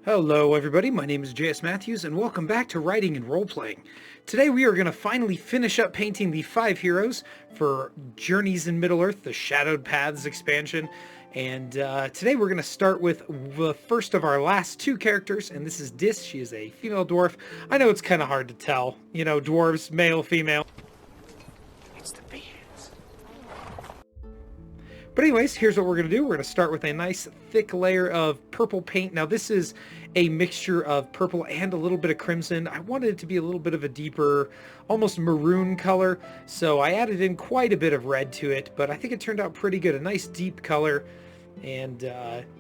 Hello everybody, my name is JS Matthews and welcome back to Writing and Role-Playing. Today we are going to finally finish up painting the 5 heroes for Journeys in Middle-earth, the Shadowed Paths expansion. And today we're going to start with the first of our last 2 characters, and this is Dis. She is a female dwarf. I know it's kind of hard to tell, you know, dwarves, male, female. It's the beards. But anyways, here's what we're going to do. We're going to start with a nice thick layer of purple paint. Now this is a mixture of purple and a little bit of crimson. I wanted it to be a little bit of a deeper, almost maroon color, so I added in quite a bit of red to it, but I think it turned out pretty good. A nice deep color. And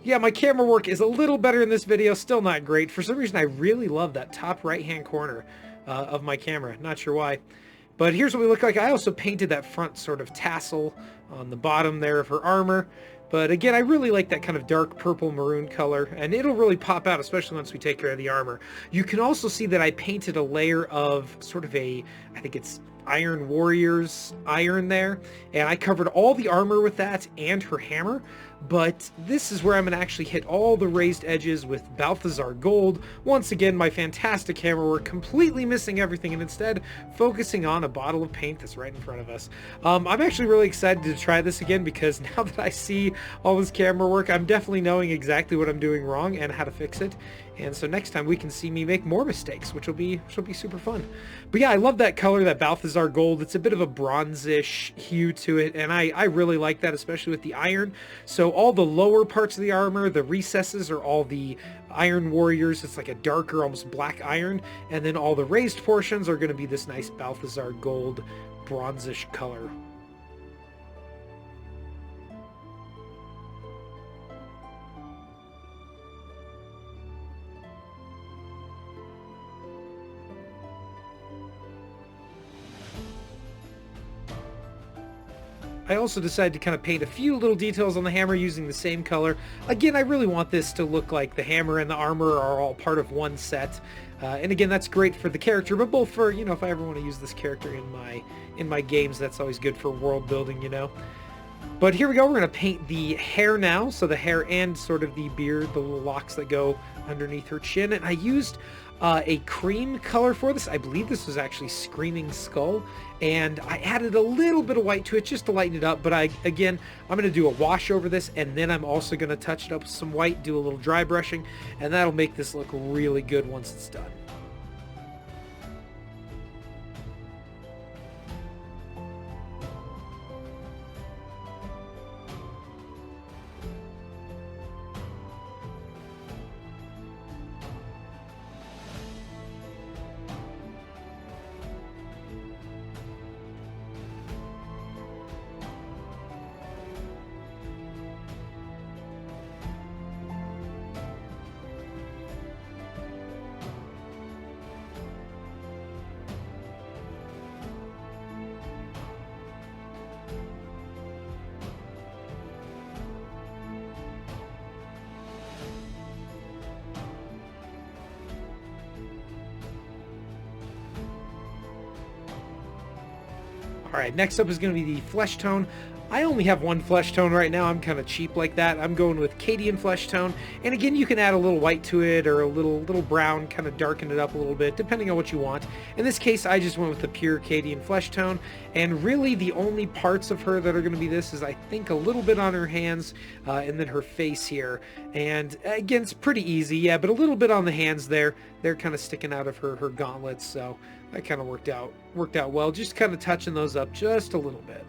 yeah, my camera work is a little better in this video, still not great. For some reason, I really love that top right-hand corner of my camera. Not sure why. But here's what we look like. I also painted that front sort of tassel on the bottom there of her armor. But again, I really like that kind of dark purple maroon color, and it'll really pop out, especially once we take care of the armor. You can also see that I painted a layer of sort of a, I think it's Iron Warrior's iron there, and I covered all the armor with that and her hammer. But this is where I'm going to actually hit all the raised edges with Balthazar Gold. Once again, my fantastic hammer work, completely missing everything and instead focusing on a bottle of paint that's right in front of us. I'm actually really excited to try this again because now that I see all this camera work, I'm definitely knowing exactly what I'm doing wrong and how to fix it. And so next time we can see me make more mistakes, which will be super fun. But yeah, I love that color, that Balthazar Gold. It's a bit of a bronzish hue to it, and I really like that, especially with the iron. So all the lower parts of the armor, the recesses, are all the Iron Warriors. It's like a darker, almost black iron. And then all the raised portions are going to be this nice Balthazar Gold bronzish color. I also decided to kind of paint a few little details on the hammer using the same color. Again, I really want this to look like the hammer and the armor are all part of one set. And again, that's great for the character, but both for, you know, if I ever want to use this character in my games, that's always good for world building, you know. But here we go, we're going to paint the hair now. So the hair and sort of the beard, the little locks that go underneath her chin. And I used a cream color for this. I believe this was actually Screaming Skull. And I added a little bit of white to it just to lighten it up. But again, I'm going to do a wash over this. And then I'm also going to touch it up with some white, do a little dry brushing. And that'll make this look really good once it's done. Alright, next up is going to be the flesh tone. I only have one flesh tone right now. I'm kind of cheap like that. I'm going with Cadian flesh tone. And again, you can add a little white to it or a little brown, kind of darken it up a little bit, depending on what you want. In this case, I just went with the pure Cadian flesh tone. And really, the only parts of her that are going to be this is, I think, a little bit on her hands and then her face here. And again, it's pretty easy, yeah, but a little bit on the hands there. They're kind of sticking out of her gauntlets, so that kind of worked out well. Just kind of touching those up just a little bit.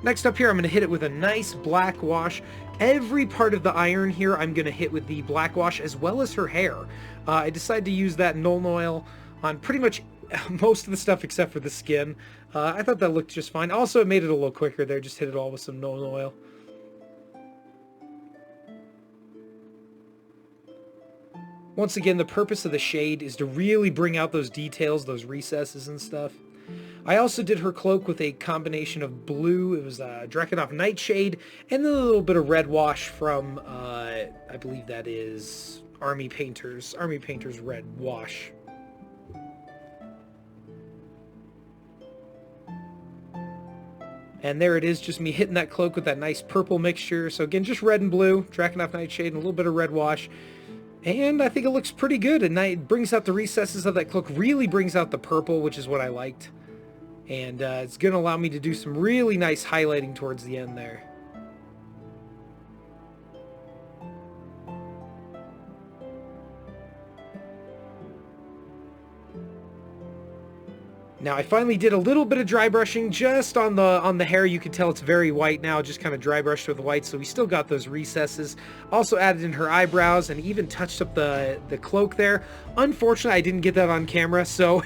Next up here, I'm going to hit it with a nice black wash. Every part of the iron here I'm going to hit with the black wash, as well as her hair. I decided to use that Nuln Oil on pretty much most of the stuff except for the skin. I thought that looked just fine. Also, it made it a little quicker there. Just hit it all with some Nuln Oil. Once again, the purpose of the shade is to really bring out those details, those recesses and stuff. I also did her cloak with a combination of blue, it was Drakenhof Nightshade, and then a little bit of red wash from, I believe that is Army Painter's red wash. And there it is, just me hitting that cloak with that nice purple mixture. So again, just red and blue, Drakenhof Nightshade, and a little bit of red wash. And I think it looks pretty good. And it brings out the recesses of that cloak, really brings out the purple, which is what I liked. And it's going to allow me to do some really nice highlighting towards the end there. Now I finally did a little bit of dry brushing just on the hair. You can tell it's very white now, just kind of dry brushed with white, so we still got those recesses. Also added in her eyebrows and even touched up the cloak there. Unfortunately, I didn't get that on camera, so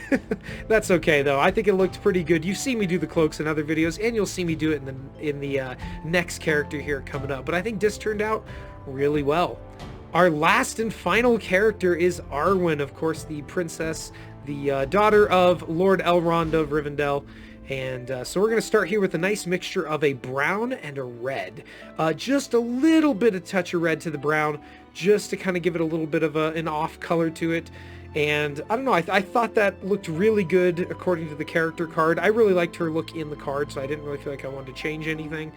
that's okay though. I think it looked pretty good. You've seen me do the cloaks in other videos, and you'll see me do it in the next character here coming up. But I think this turned out really well. Our last and final character is Arwen, of course, the princess, the daughter of Lord Elrond of Rivendell. And so we're going to start here with a nice mixture of a brown and a red. Just a little bit of touch of red to the brown, just to kind of give it a little bit of an off color to it. And I don't know, I thought that looked really good according to the character card. I really liked her look in the card, so I didn't really feel like I wanted to change anything.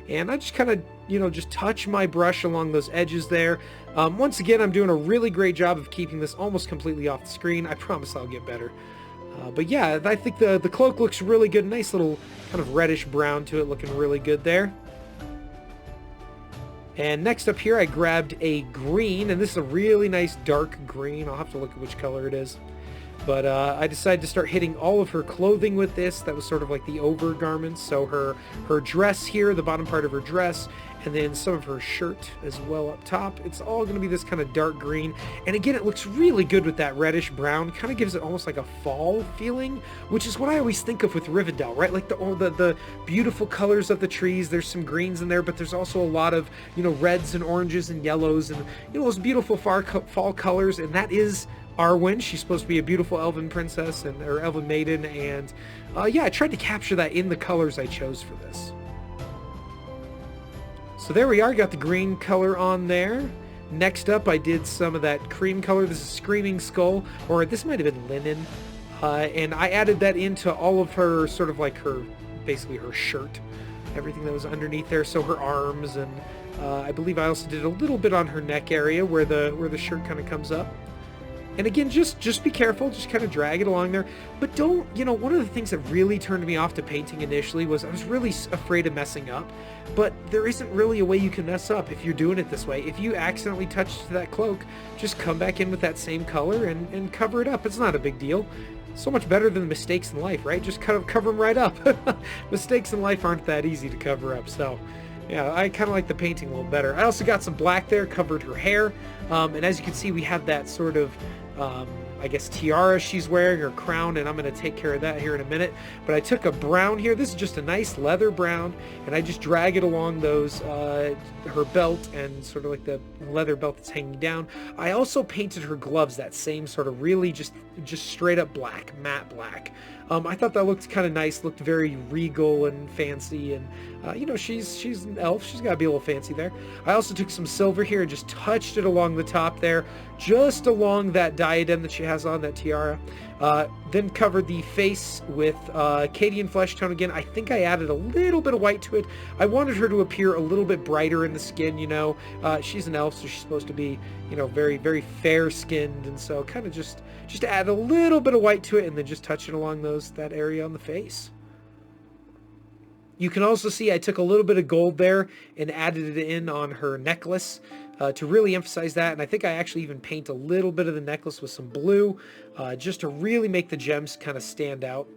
And I just kind of, just touch my brush along those edges there. Once again, I'm doing a really great job of keeping this almost completely off the screen. I promise I'll get better. But yeah, I think the cloak looks really good. Nice little kind of reddish brown to it, looking really good there. And next up here, I grabbed a green, and this is a really nice dark green. I'll have to look at which color it is. But I decided to start hitting all of her clothing with this. That was sort of like the overgarments. So her dress here, the bottom part of her dress, and then some of her shirt as well up top. It's all going to be this kind of dark green. And again, it looks really good with that reddish brown. Kind of gives it almost like a fall feeling, which is what I always think of with Rivendell, right? Like the beautiful colors of the trees. There's some greens in there, but there's also a lot of, reds and oranges and yellows and, those beautiful fall colors. And that is Arwen. She's supposed to be a beautiful elven princess or elven maiden, and yeah, I tried to capture that in the colors I chose for this. So there we are, got the green color on there. Next up, I did some of that cream color. This is Screaming Skull, or this might have been Linen, and I added that into all of her, sort of like basically her shirt, everything that was underneath there, so her arms, and I believe I also did a little bit on her neck area where the shirt kind of comes up. And again, just be careful, just kind of drag it along there. But don't, one of the things that really turned me off to painting initially was I was really afraid of messing up. But there isn't really a way you can mess up if you're doing it this way. If you accidentally touch that cloak, just come back in with that same color and cover it up. It's not a big deal. So much better than mistakes in life, right? Just kind of cover them right up. Mistakes in life aren't that easy to cover up, so... yeah, I kind of like the painting a little better. I also got some black there, covered her hair. And as you can see, we have that sort of, I guess, tiara she's wearing, her crown, and I'm going to take care of that here in a minute. But I took a brown here. This is just a nice leather brown, and I just drag it along those, her belt and sort of like the leather belt that's hanging down. I also painted her gloves that same sort of really just straight up black, matte black. I thought that looked kind of nice, looked very regal and fancy, and she's an elf, she's got to be a little fancy there. I also took some silver here and just touched it along the top there, just along that diadem that she has on, that tiara. Then covered the face with Cadian flesh tone again. I think I added a little bit of white to it. I wanted her to appear a little bit brighter in the skin, she's an elf, so she's supposed to be, very, very fair-skinned, and so kind of just add a little bit of white to it and then just touch it along that area on the face. You can also see I took a little bit of gold there and added it in on her necklace to really emphasize that. And I think I actually even paint a little bit of the necklace with some blue just to really make the gems kind of stand out.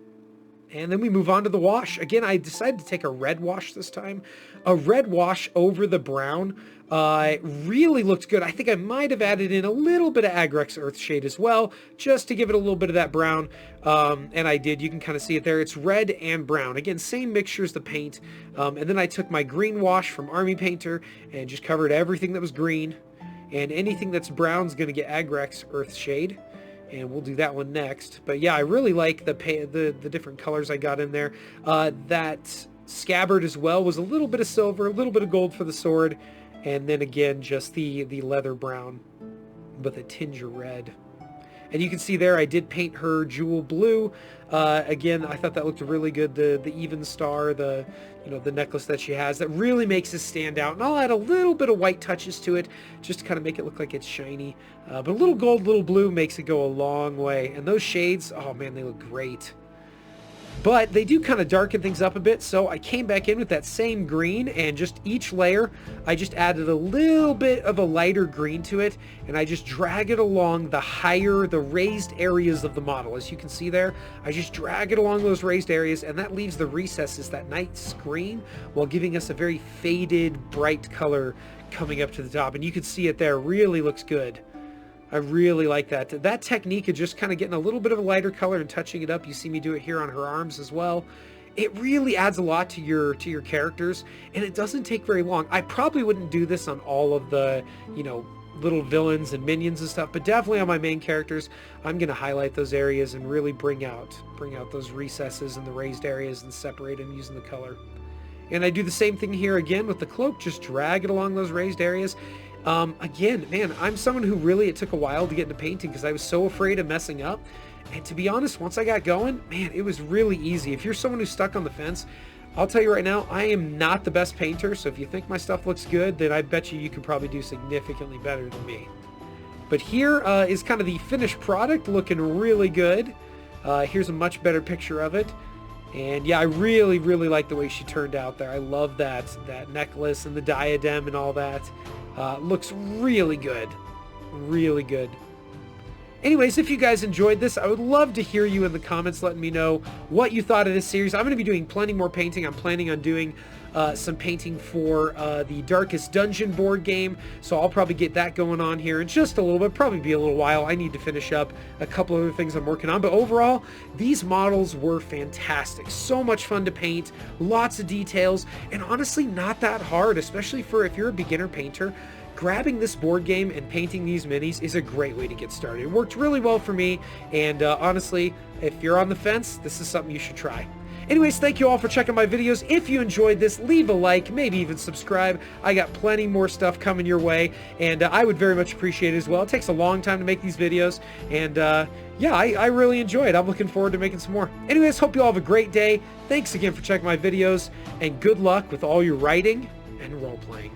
And then we move on to the wash. Again, I decided to take a red wash this time. A red wash over the brown really looked good. I think I might have added in a little bit of Agrex Earthshade as well, just to give it a little bit of that brown. And I did. You can kind of see it there. It's red and brown. Again, same mixture as the paint. And then I took my green wash from Army Painter and just covered everything that was green. And anything that's brown is going to get Agrex Earthshade. And we'll do that one next. But yeah, I really like the different colors I got in there. That scabbard as well was a little bit of silver, a little bit of gold for the sword, and then again just the leather brown. with a tinge of red. And you can see there I did paint her jewel blue. Again, I thought that looked really good. The even star, the necklace that she has, that really makes it stand out. And I'll add a little bit of white touches to it just to kind of make it look like it's shiny. But a little gold, little blue makes it go a long way. And those shades, oh man, they look great. But they do kind of darken things up a bit, so I came back in with that same green, and just each layer, I just added a little bit of a lighter green to it, and I just drag it along the raised areas of the model. As you can see there, I just drag it along those raised areas, and that leaves the recesses that nice green, while giving us a very faded, bright color coming up to the top. And you can see it there, really looks good. I really like that. That technique of just kind of getting a little bit of a lighter color and touching it up. You see me do it here on her arms as well. It really adds a lot to your characters, and it doesn't take very long. I probably wouldn't do this on all of the, little villains and minions and stuff, but definitely on my main characters, I'm going to highlight those areas and really bring out those recesses and the raised areas and separate them using the color. And I do the same thing here again with the cloak, just drag it along those raised areas. Again, man, I'm someone who really, it took a while to get into painting because I was so afraid of messing up. And to be honest, once I got going, man, it was really easy. If you're someone who's stuck on the fence, I'll tell you right now, I am not the best painter. So if you think my stuff looks good, then I bet you can probably do significantly better than me. But here is kind of the finished product, looking really good. Here's a much better picture of it. And yeah, I really, really like the way she turned out there. I love that necklace and the diadem and all that. Looks really good. Really good. Anyways, if you guys enjoyed this, I would love to hear you in the comments letting me know what you thought of this series. I'm going to be doing plenty more painting. I'm planning on doing some painting for the Darkest Dungeon board game, so I'll probably get that going on here in just a little bit, probably be a little while. I need to finish up a couple other things I'm working on, but overall, these models were fantastic. So much fun to paint, lots of details, and honestly not that hard, especially for if you're a beginner painter. Grabbing this board game and painting these minis is a great way to get started. It worked really well for me, and honestly, if you're on the fence, this is something you should try. Anyways, thank you all for checking my videos. If you enjoyed this, leave a like, maybe even subscribe. I got plenty more stuff coming your way, and I would very much appreciate it as well. It takes a long time to make these videos, and yeah, I really enjoy it. I'm looking forward to making some more. Anyways, hope you all have a great day. Thanks again for checking my videos, and good luck with all your writing and role-playing.